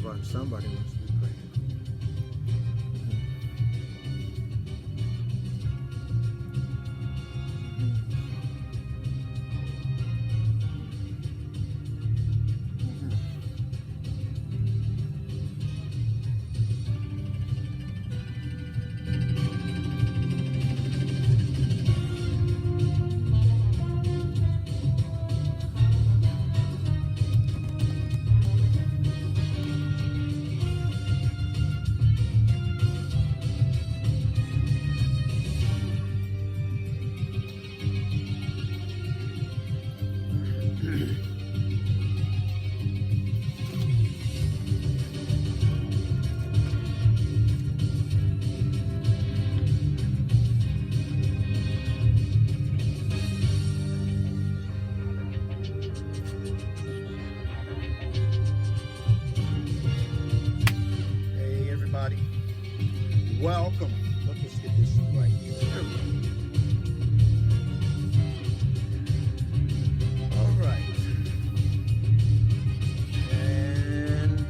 everyone. Somebody wants to be praying. Welcome. Let's get this right here. All right. And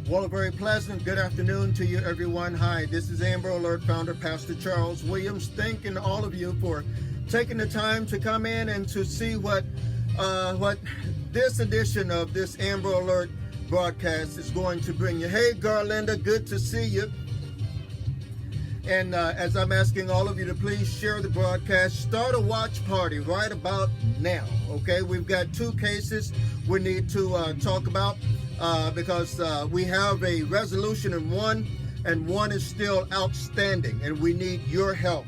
well, a very pleasant good afternoon to you, everyone. Hi, this is AMBERAlert founder, Pastor Charles Williams. Thanking all of you for taking the time to come in and to see what this edition of this AMBERAlert broadcast is going to bring you. Hey, Garlinda, good to see you. And as I'm asking all of you to please share the broadcast, start a watch party right about now. Okay, we've got two cases we need to talk about because we have a resolution in one, and one is still outstanding, and we need your help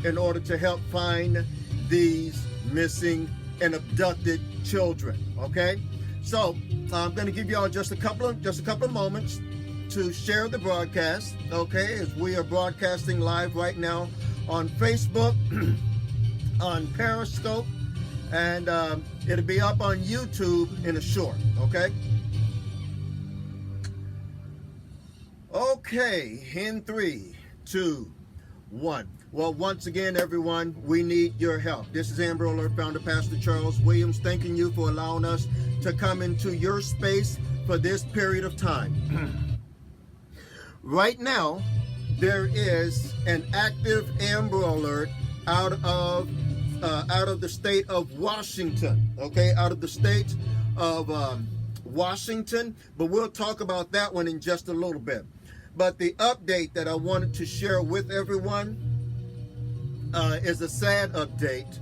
in order to help find these missing and abducted children. Okay. So I'm going to give y'all just a couple of moments to share the broadcast, okay? As we are broadcasting live right now on Facebook, on Periscope, and it'll be up on YouTube in a short, okay? Okay, in 3, 2, 1. Well, once again, everyone, we need your help. This is AMBERAlert founder, Pastor Charles Williams, thanking you for allowing us to come into your space for this period of time. Right now, there is an active AMBERAlert out of the state of Washington. Okay, out of the state of Washington, but we'll talk about that one in just a little bit. But the update that I wanted to share with everyone is a sad update.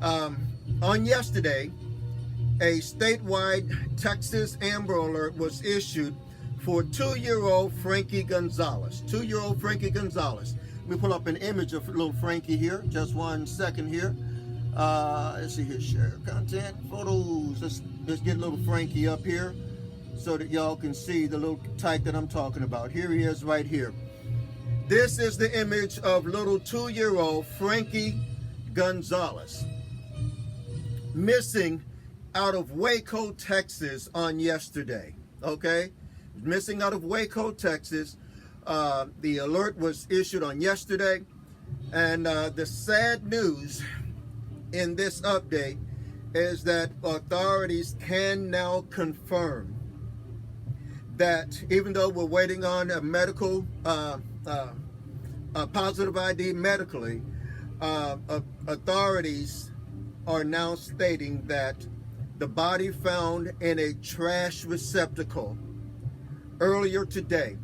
On yesterday, a statewide Texas AMBERAlert was issued for 2-year-old Frankie Gonzalez. 2-year-old Frankie Gonzalez. Let me pull up an image of little Frankie here. Just 1 second here. Let's see here. Share content, photos. Let's get little Frankie up here so that y'all can see the little type that I'm talking about. Here he is right here. This is the image of little 2-year-old Frankie Gonzalez, missing out of Waco, Texas on yesterday. Okay, missing out of Waco, Texas. The alert was issued on yesterday, and the sad news in this update is that authorities can now confirm that even though we're waiting on a medical a positive ID medically, authorities are now stating that the body found in a trash receptacle earlier today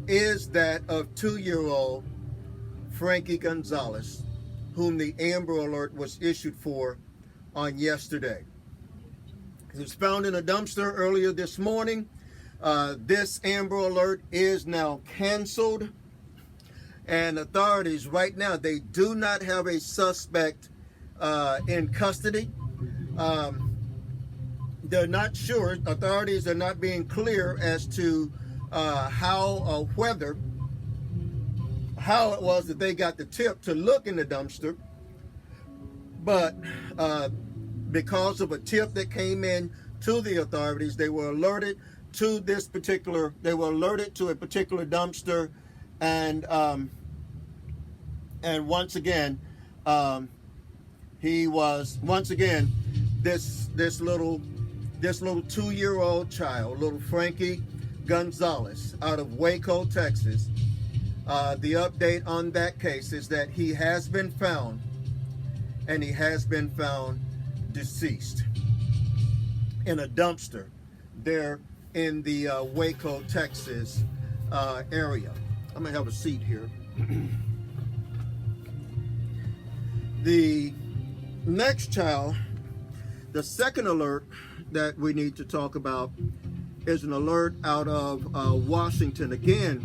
is that of 2-year-old Frankie Gonzalez, whom the AMBERAlert was issued for on yesterday. He was found in a dumpster earlier this morning. This AMBERAlert is now canceled, and authorities right now, they do not have a suspect in custody. They're not sure. Authorities are not being clear as to how or whether, how it was that they got the tip to look in the dumpster. But because of a tip that came in to the authorities, they were alerted to this particular, they were alerted to a particular dumpster, and once again, he was, once again, this little this little 2-year-old child, little Frankie Gonzalez, out of Waco, Texas. The update on that case is that he has been found, and he has been found deceased in a dumpster there in the Waco, Texas area. I'm gonna have a seat here. The next child, the second alert that we need to talk about, is an alert out of Washington, again,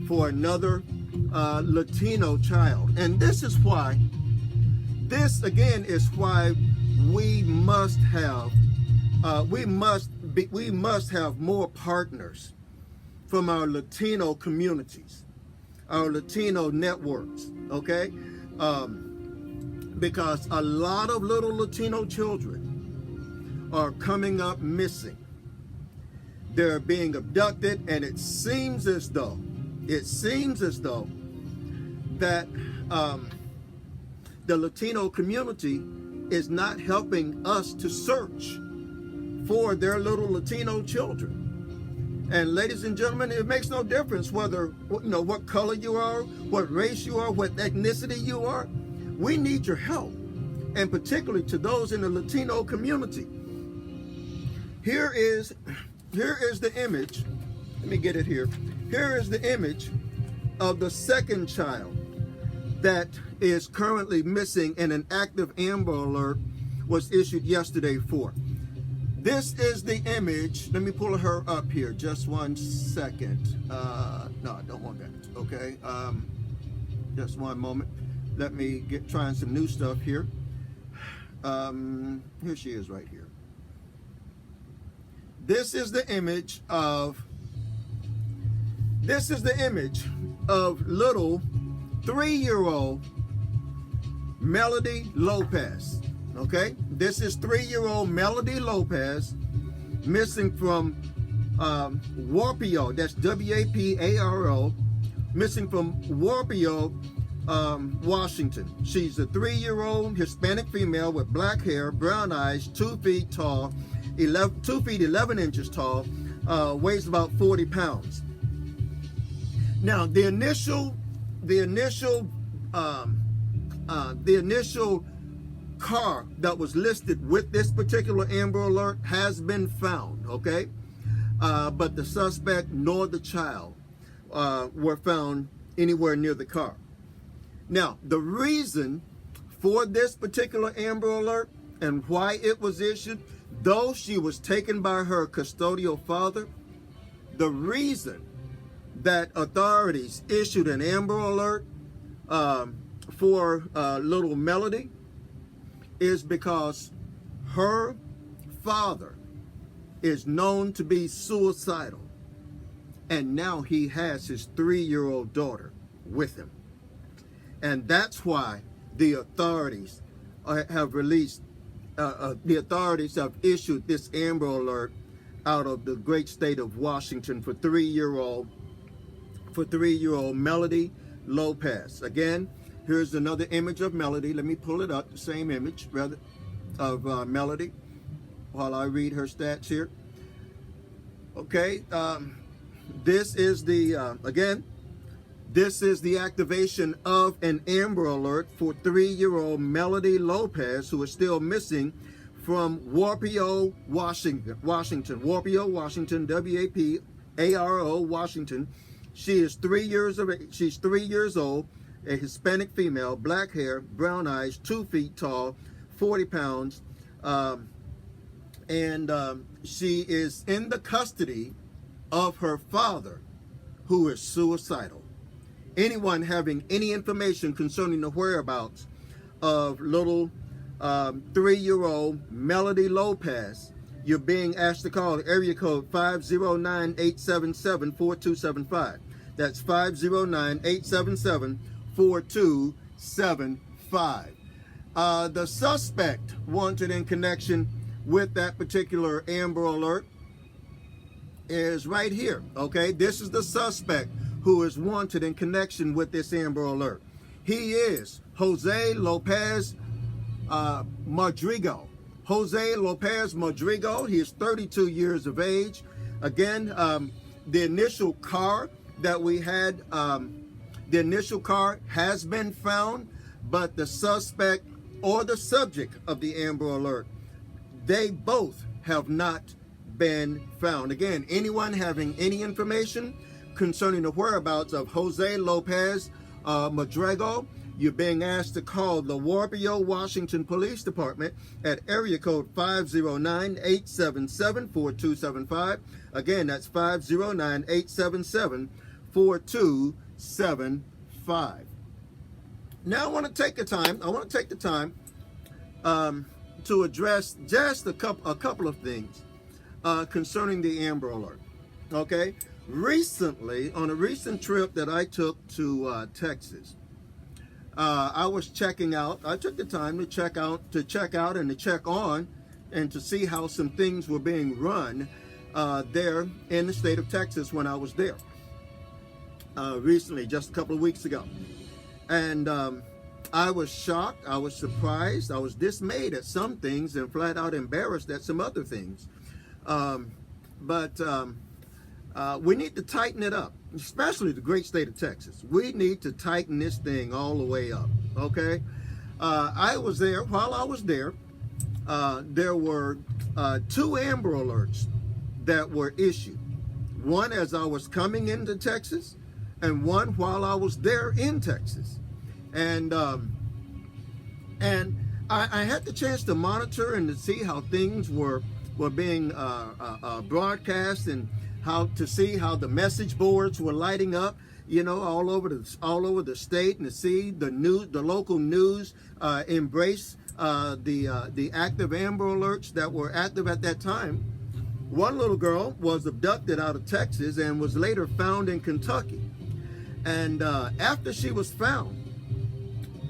for another Latino child. And this is why, this again is why we must have more partners from our Latino communities, our Latino networks, okay? Because a lot of little Latino children are coming up missing. They're being abducted, and it seems as though that the Latino community is not helping us to search for their little Latino children. And ladies and gentlemen, it makes no difference whether, what color you are, what race you are, what ethnicity you are. We need your help, and particularly to those in the Latino community. Here is the image. Let me get it here. Here is the image of the second child that is currently missing, and an active Amber Alert was issued yesterday for. This is the image. Let me pull her up here. Just one second. No, I don't want that. Okay. Just one moment. Let me get trying some new stuff here. Here she is right here. This is the image of little 3-year-old Melody Lopez. Okay, this is 3-year-old Melody Lopez, missing from Warpio. That's W-A-P-A-R-O, missing from Warpio, Washington. She's a 3-year-old Hispanic female with black hair, brown eyes, 2 feet tall, 2 feet 11 inches tall, weighs about 40 pounds. Now, the initial car that was listed with this particular Amber Alert has been found, okay? But the suspect nor the child were found anywhere near the car. Now, the reason for this particular Amber Alert and why it was issued, though she was taken by her custodial father, the reason that authorities issued an Amber Alert for little Melody is because her father is known to be suicidal, and now he has his 3-year-old daughter with him. And that's why the authorities have issued this Amber Alert out of the great state of Washington for 3-year-old Melody Lopez. Again, here's another image of Melody. Let me pull it up, the same image rather of Melody while I read her stats here. Okay, this is the this is the activation of an Amber Alert for 3-year-old Melody Lopez, who is still missing from Warpio, Washington. Warpio, Washington, W-A-P-A-R-O, Washington. She is 3 years of age. She's 3 years old, a Hispanic female, black hair, brown eyes, 2 feet tall, 40 pounds, and she is in the custody of her father, who is suicidal. Anyone having any information concerning the whereabouts of little 3-year-old Melody Lopez, you're being asked to call area code 509-877-4275. That's 509-877-4275. The suspect wanted in connection with that particular Amber Alert is right here, okay? This is the suspect who is wanted in connection with this Amber Alert. He is Jose Lopez Madrigal. Jose Lopez Modrigo. He is 32 years of age. Again, the initial car that we had, the initial car has been found, but the suspect or the subject of the Amber Alert, they both have not been found. Again, anyone having any information concerning the whereabouts of Jose Lopez Modrigo, you're being asked to call the Warpio, Washington Police Department at area code 509-877-4275. Again, that's 509-877-4275. Now I want to take the time to address just a couple of things concerning the Amber Alert. Okay, recently, on a recent trip that I took to Texas, I was checking out. I took the time to check out and to check on and to see how some things were being run there in the state of Texas when I was there recently, just a couple of weeks ago. And I was shocked, I was surprised, I was dismayed at some things and flat out embarrassed at some other things. But we need to tighten it up, especially the great state of Texas. We need to tighten this thing all the way up, okay? I was there. While I was there, there were 2 Amber Alerts that were issued. One as I was coming into Texas, and one while I was there in Texas. And I had the chance to monitor and to see how things were being broadcast, and how to see how the message boards were lighting up, you know, all over the state, and to see the local news embrace the active Amber Alerts that were active at that time. One little girl was abducted out of Texas and was later found in Kentucky. And after she was found,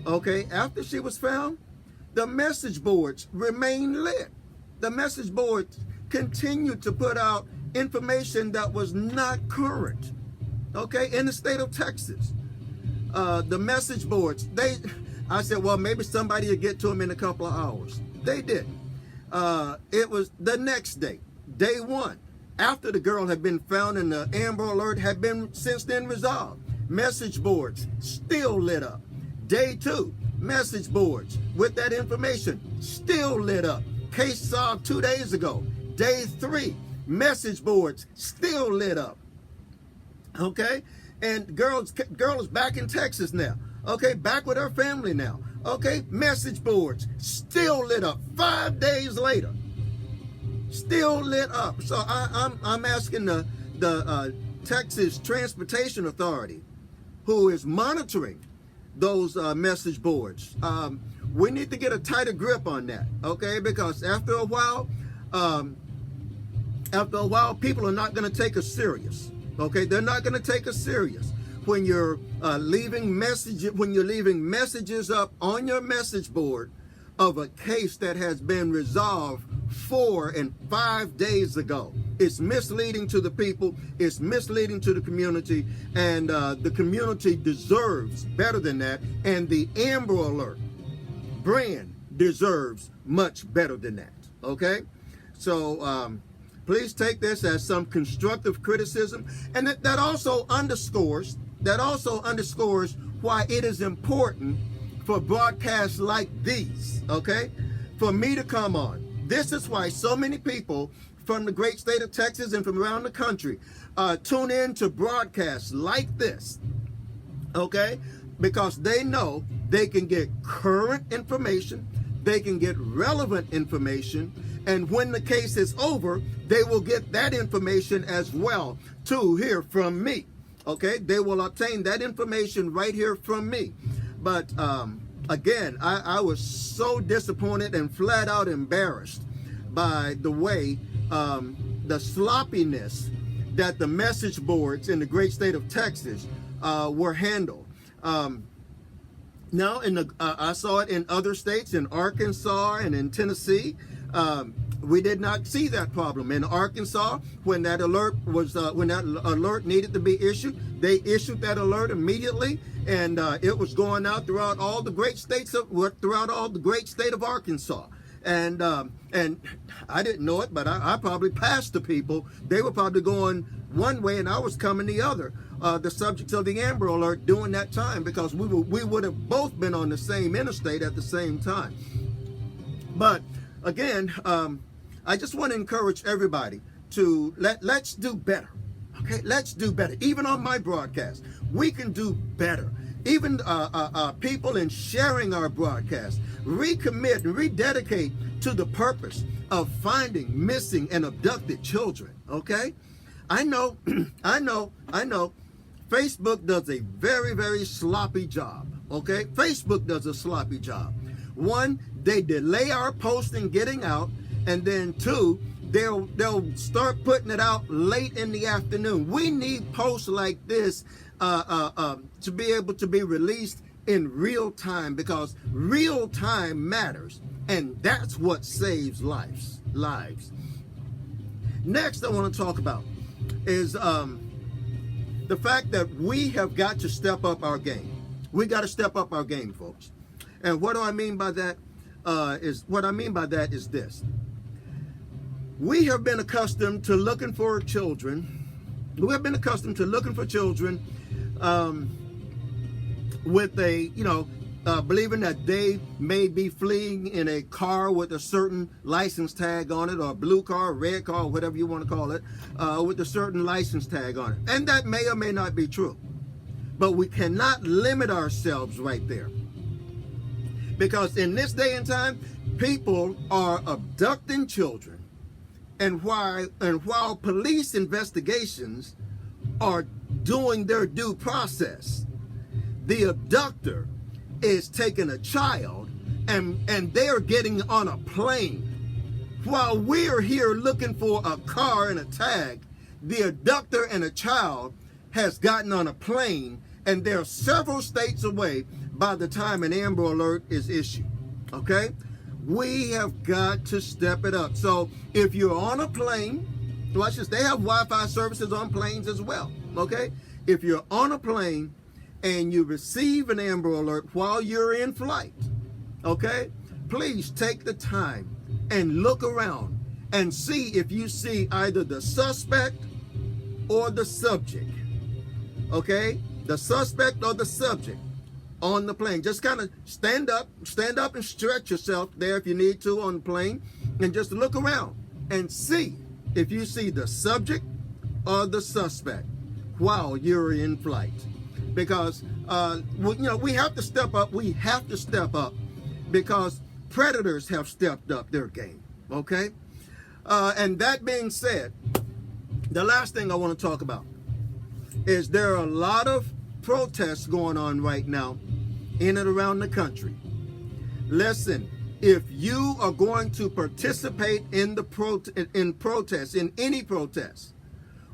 the message boards remained lit. The message boards continued to put out information that was not current, okay, in the state of Texas. The message boards, I said, well, maybe somebody will get to them in a couple of hours. They didn't. It was the next day, day 1, after the girl had been found and the Amber Alert had been since then resolved. Message boards still lit up. Day 2, message boards with that information still lit up. Case solved 2 days ago. Day 3, message boards still lit up. Okay, and girl is back in Texas now. Okay, back with her family now. Okay, message boards still lit up 5 days later. Still lit up. So I'm asking the Texas Transportation Authority, who is monitoring those message boards. We need to get a tighter grip on that, okay? Because after a while, people are not going to take us serious, okay? They're not going to take us serious when you're leaving messages up on your message board of a case that has been resolved 4 and 5 days ago. It's misleading to the people, it's misleading to the community, and the community deserves better than that, and the Amber Alert brand deserves much better than that, okay? So please take this as some constructive criticism, and that also underscores why it is important for broadcasts like these, okay, for me to come on. This is why so many people from the great state of Texas and from around the country tune in to broadcasts like this, okay, because they know they can get current information, they can get relevant information, and when the case is over, they will get that information as well to hear from me, okay? They will obtain that information right here from me. But again, I was so disappointed and flat out embarrassed by the way, the sloppiness that the message boards in the great state of Texas were handled. Now, I saw it in other states, in Arkansas and in Tennessee. We did not see that problem. In Arkansas, when that alert needed to be issued, they issued that alert immediately, and it was going out throughout all the great state of Arkansas. And I didn't know it, but I probably passed the people. They were probably going one way and I was coming the other. The subjects of the Amber Alert during that time, because we would have both been on the same interstate at the same time. But again, I just want to encourage everybody to let's do better. Okay, let's do better. Even on my broadcast, we can do better. Even people in sharing our broadcast, recommit and rededicate to the purpose of finding missing and abducted children. Okay, I know, I know. Facebook does a very, very sloppy job. Okay, Facebook does a sloppy job. One, they delay our posting getting out, and then two, they'll start putting it out late in the afternoon. We need posts like this to be able to be released in real time, because real time matters, and that's what saves lives. Next, I want to talk about is the fact that we have got to step up our game. We got to step up our game, folks. And what do I mean by that? Is this. We have been accustomed to looking for children. We have been accustomed to looking for children with a, believing that they may be fleeing in a car with a certain license tag on it, or a blue car, red car, whatever you want to call it, with a certain license tag on it. And that may or may not be true. But we cannot limit ourselves right there. Because in this day and time, people are abducting children. And while police investigations are doing their due process, the abductor is taking a child and they're getting on a plane. While we're here looking for a car and a tag, the abductor and a child has gotten on a plane, and they're several states away by the time an Amber Alert is issued. Okay? We have got to step it up. So if you're on a plane, watch this, they have Wi-Fi services on planes as well. Okay? If you're on a plane and you receive an Amber Alert while you're in flight, okay, please take the time and look around and see if you see either the suspect or the subject. Okay? The suspect or the subject on the plane. Just kind of stand up and stretch yourself there if you need to on the plane, and just look around and see if you see the subject or the suspect while you're in flight. Because we have to step up. We have to step up because predators have stepped up their game. Okay? And that being said, the last thing I want to talk about is there are a lot of protests going on right now in and around the country. Listen, if you are going to participate in protests, in any protest,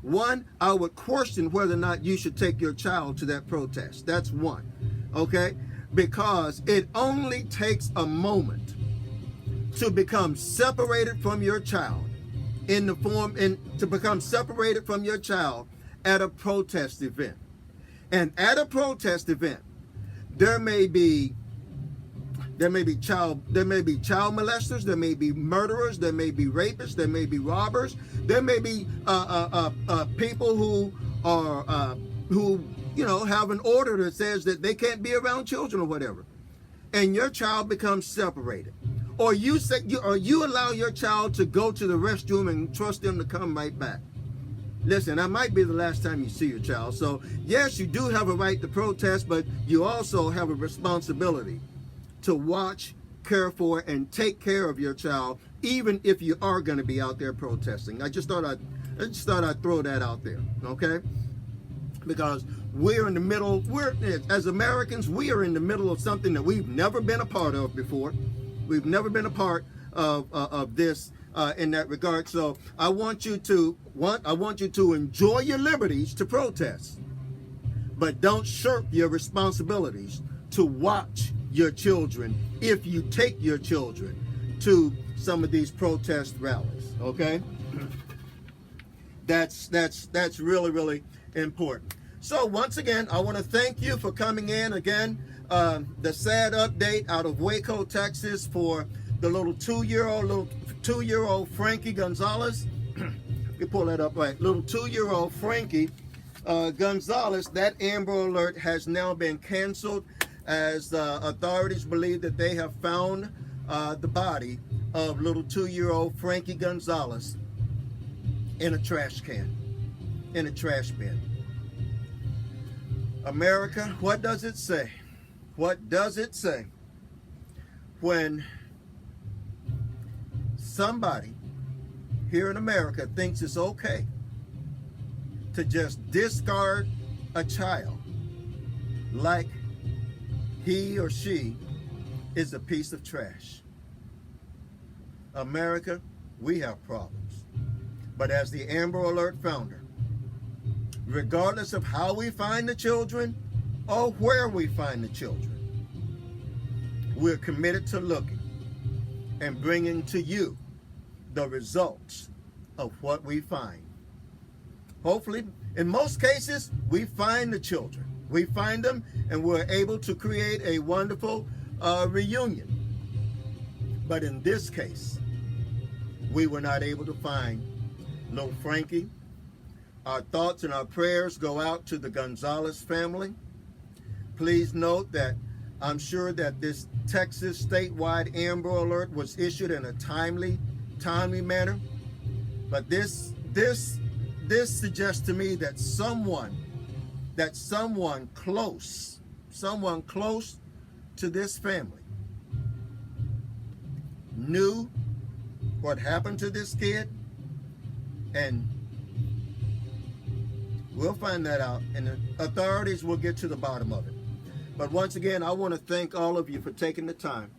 one, I would question whether or not you should take your child to that protest. That's one, okay? Because it only takes a moment to become separated from your child to become separated from your child at a protest event. And at a protest event, there may be child molesters, there may be murderers, there may be rapists, there may be robbers, there may be people who are have an order that says that they can't be around children or whatever, and your child becomes separated, or you allow your child to go to the restroom and trust them to come right back. Listen, that might be the last time you see your child. So yes, you do have a right to protest, but you also have a responsibility to watch, care for, and take care of your child, even if you are going to be out there protesting. I just thought I'd throw that out there, okay? Because we're in the middle. As Americans, we are in the middle of something that we've never been a part of before. We've never been a part of this in that regard. So I want you to enjoy your liberties to protest, but don't shirk your responsibilities to watch your children if you take your children to some of these protest rallies. Okay, that's really, really important. So once again, I want to thank you for coming in again. The sad update out of Waco, Texas, for the little two-year-old Frankie Gonzalez. Let me pull that up right. Little 2-year-old Frankie Gonzalez. That Amber Alert has now been canceled, as authorities believe that they have found the body of little 2-year-old Frankie Gonzalez in a trash can, in a trash bin. America, what does it say? What does it say when somebody here in America thinks it's okay to just discard a child like he or she is a piece of trash? America, we have problems. But as the Amber Alert founder, regardless of how we find the children or where we find the children, we're committed to looking and bringing to you the results of what we find. Hopefully, in most cases, we find the children. We find them, and we're able to create a wonderful reunion. But in this case, we were not able to find little Frankie. Our thoughts and our prayers go out to the Gonzalez family. Please note that I'm sure that this Texas statewide Amber Alert was issued in a timely manner. But this suggests to me that someone close to this family knew what happened to this kid, and we'll find that out, and the authorities will get to the bottom of it. But once again, I want to thank all of you for taking the time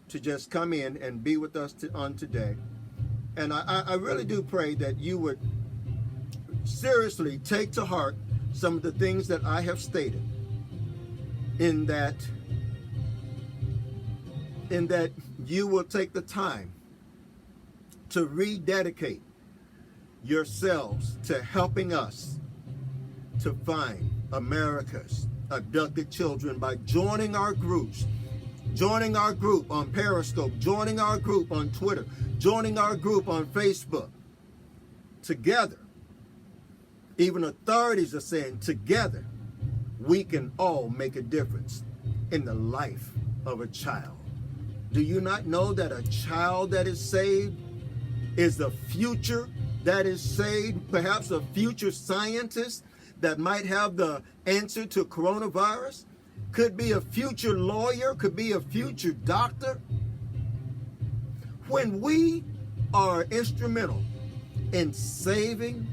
to just come in and be with us on today. And I really do pray that you would seriously take to heart some of the things that I have stated, in that you will take the time to rededicate yourselves to helping us to find America's abducted children by joining our groups, joining our group on Periscope, joining our group on Twitter, joining our group on Facebook. Together, even authorities are saying together, we can all make a difference in the life of a child. Do you not know that a child that is saved is the future that is saved? Perhaps a future scientist that might have the answer to coronavirus, could be a future lawyer, could be a future doctor. When we are instrumental in saving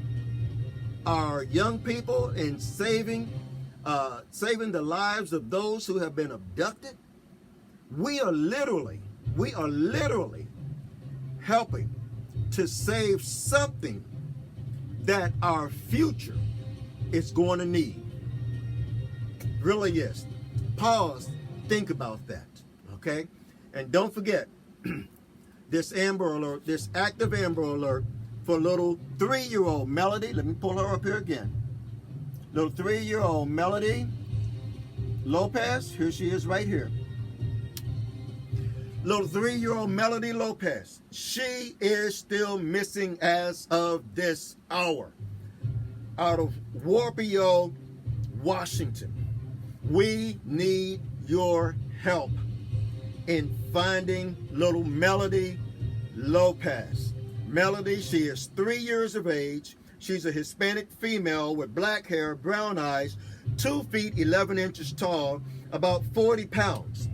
our young people, in saving the lives of those who have been abducted, we are literally helping to save something that our future is going to need. Really is. Pause, think about that, okay? And don't forget this Amber Alert, this active Amber Alert for little 3-year-old Melody. Let me pull her up here again. Little 3-year-old Melody Lopez. Here she is right here. Little 3-year-old Melody Lopez. She is still missing as of this hour. Out of Warpio, Washington. We need your help in finding little Melody Lopez. Melody, she is 3 years of age. She's a Hispanic female with black hair, brown eyes, 2 feet 11 inches tall, about 40 pounds.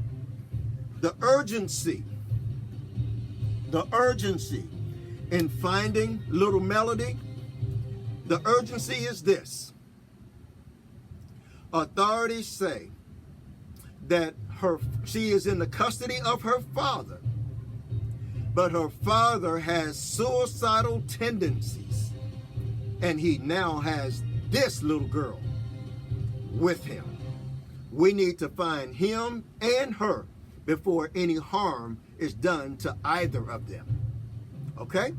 The urgency in finding little Melody, the urgency is this. Authorities say that she is in the custody of her father, but her father has suicidal tendencies, and he now has this little girl with him. We need to find him and her before any harm is done to either of them. Okay?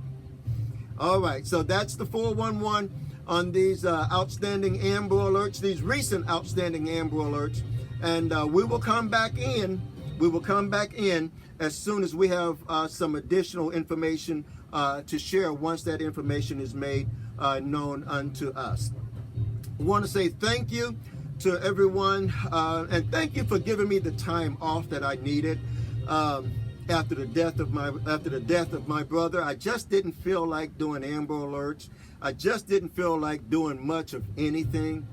All right, so that's the 411 on these outstanding Amber Alerts, these recent outstanding Amber Alerts. And we will come back in We will come back in as soon as we have some additional information to share once that information is made known unto us. I want to say thank you to everyone, and thank you for giving me the time off that I needed after the death of my brother. I just didn't feel like doing Amber Alerts. I just didn't feel like doing much of anything.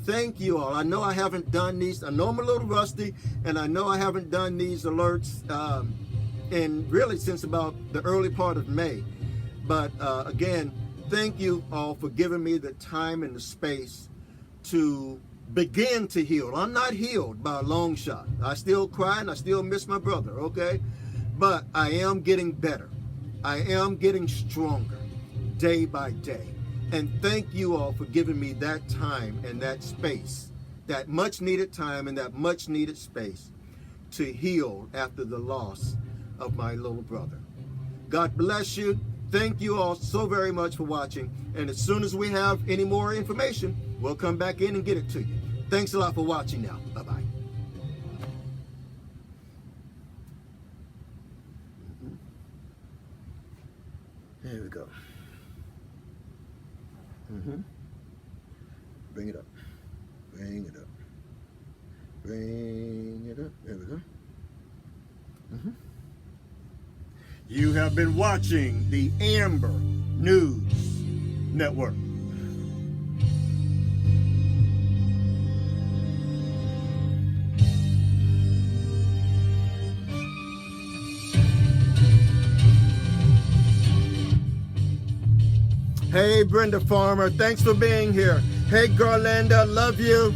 Thank you all. I know I haven't done these. I know I'm a little rusty, and I know I haven't done these alerts in really since about the early part of May. But again, thank you all for giving me the time and the space to begin to heal. I'm not healed by a long shot. I still cry and I still miss my brother, okay? But I am getting better. I am getting stronger day by day. And thank you all for giving me that time and that space, that much needed time and that much needed space to heal after the loss of my little brother. God bless you. Thank you all so very much for watching. And as soon as we have any more information, we'll come back in and get it to you. Thanks a lot for watching now. Bye-bye. There we go. Bring it up. Bring it up. Bring it up. There we go. You have been watching the Amber News Network. Hey, Brenda Farmer, thanks for being here. Hey, Garlanda, love you.